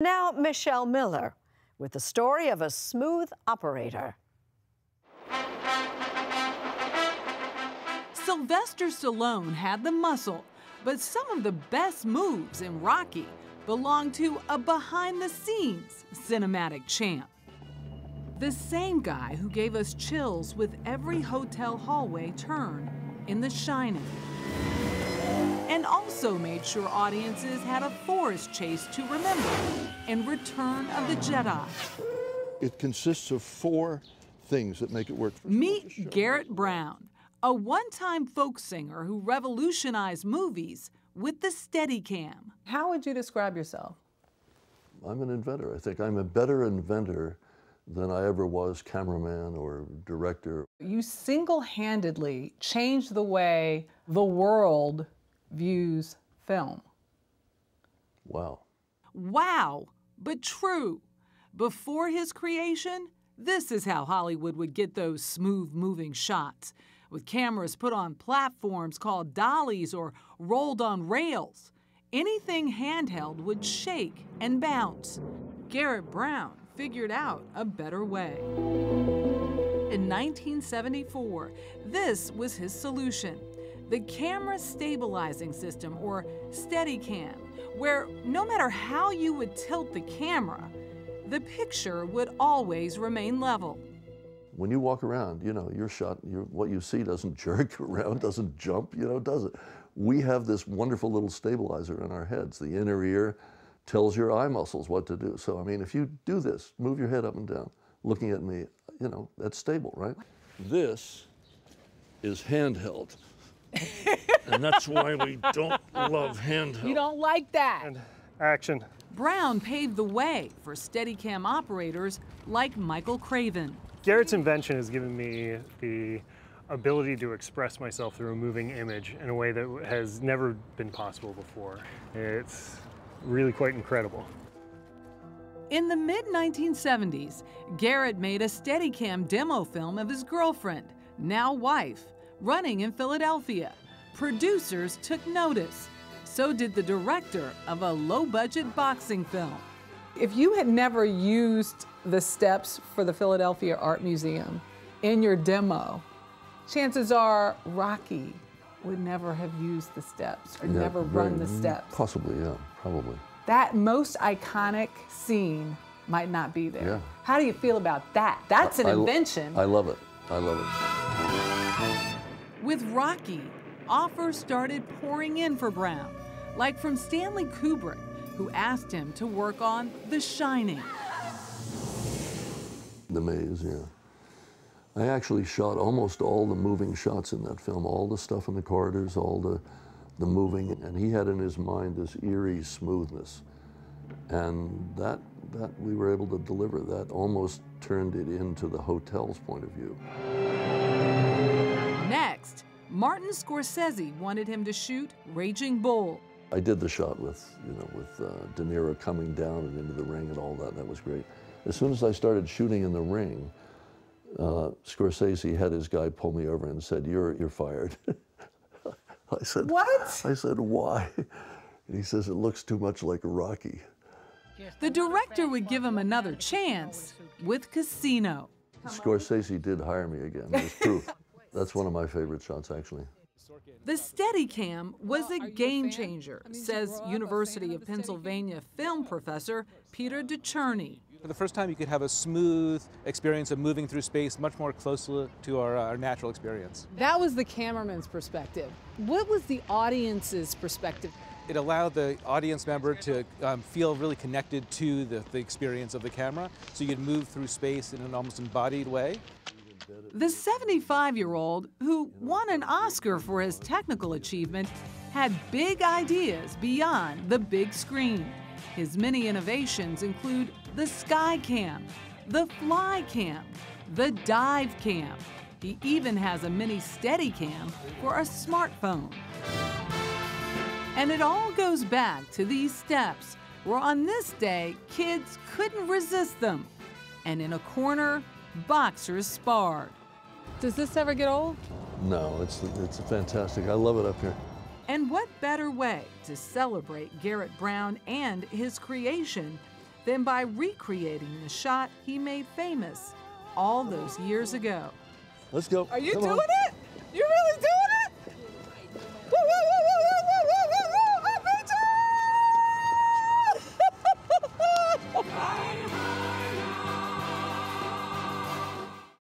Now, Michelle Miller with the story of a smooth operator. Sylvester Stallone had the muscle, but some of the best moves in Rocky belong to a behind-the-scenes cinematic champ. The same guy who gave us chills with every hotel hallway turn in The Shining. And also made sure audiences had a forest chase to remember in Return of the Jedi. It consists of 4 things that make it work. Meet Garrett Brown, a one-time folk singer who revolutionized movies with the Steadicam. How would you describe yourself? I'm an inventor. I think I'm a better inventor than I ever was cameraman or director. You single-handedly changed the way the world views film. Wow. Wow, but true. Before his creation, this is how Hollywood would get those smooth-moving shots, with cameras put on platforms called dollies or rolled on rails. Anything handheld would shake and bounce. Garrett Brown figured out a better way. In 1974, this was his solution: the camera stabilizing system, or Steadicam, where no matter how you would tilt the camera, the picture would always remain level. When you walk around, you know, your shot, what you see doesn't jerk around, doesn't jump, you know, does it? We have this wonderful little stabilizer in our heads. The inner ear tells your eye muscles what to do. So, I mean, if you do this, move your head up and down, looking at me, you know, that's stable, right? This is handheld. And that's why we don't love handheld. You don't like that. And action. Brown paved the way for Steadicam operators like Michael Craven. Garrett's invention has given me the ability to express myself through a moving image in a way that has never been possible before. It's really quite incredible. In the mid-1970s, Garrett made a Steadicam demo film of his girlfriend, now wife, running in Philadelphia. Producers took notice. So did the director of a low-budget boxing film. If you had never used the steps for the Philadelphia Art Museum in your demo, chances are Rocky would never have used the steps or never run the steps. Possibly, yeah, probably. That most iconic scene might not be there. Yeah. How do you feel about that? That's an invention. I love it. I love it. With Rocky, offers started pouring in for Brown, like from Stanley Kubrick, who asked him to work on The Shining. The maze, yeah. I actually shot almost all the moving shots in that film, all the stuff in the corridors, all the moving, and he had in his mind this eerie smoothness. And that we were able to deliver. That almost turned it into the hotel's point of view. Next, Martin Scorsese wanted him to shoot Raging Bull. I did the shot with, you know, with De Niro coming down and into the ring and all that. That was great. As soon as I started shooting in the ring, Scorsese had his guy pull me over and said, "You're fired." I said, "What?" I said, "Why?" And he says, "It looks too much like Rocky." The director would give him another chance with Casino. Scorsese did hire me again. There's proof. That's one of my favorite shots, actually. The Steadicam was a game changer, says University of Pennsylvania film professor Peter DeCherney. For the first time, you could have a smooth experience of moving through space, much more closely to our natural experience. That was the cameraman's perspective. What was the audience's perspective? It allowed the audience member to feel really connected to the experience of the camera, so you could move through space in an almost embodied way. The 75-year-old, who won an Oscar for his technical achievement, had big ideas beyond the big screen. His many innovations include the Skycam, the Flycam, the Dive Cam. He even has a mini Steadicam for a smartphone. And it all goes back to these steps, where on this day, kids couldn't resist them. And in a corner, boxers sparred. Does this ever get old? No, it's fantastic. I love it up here. And what better way to celebrate Garrett Brown and his creation than by recreating the shot he made famous all those years ago. Let's go. Are you Come on. doing it? You really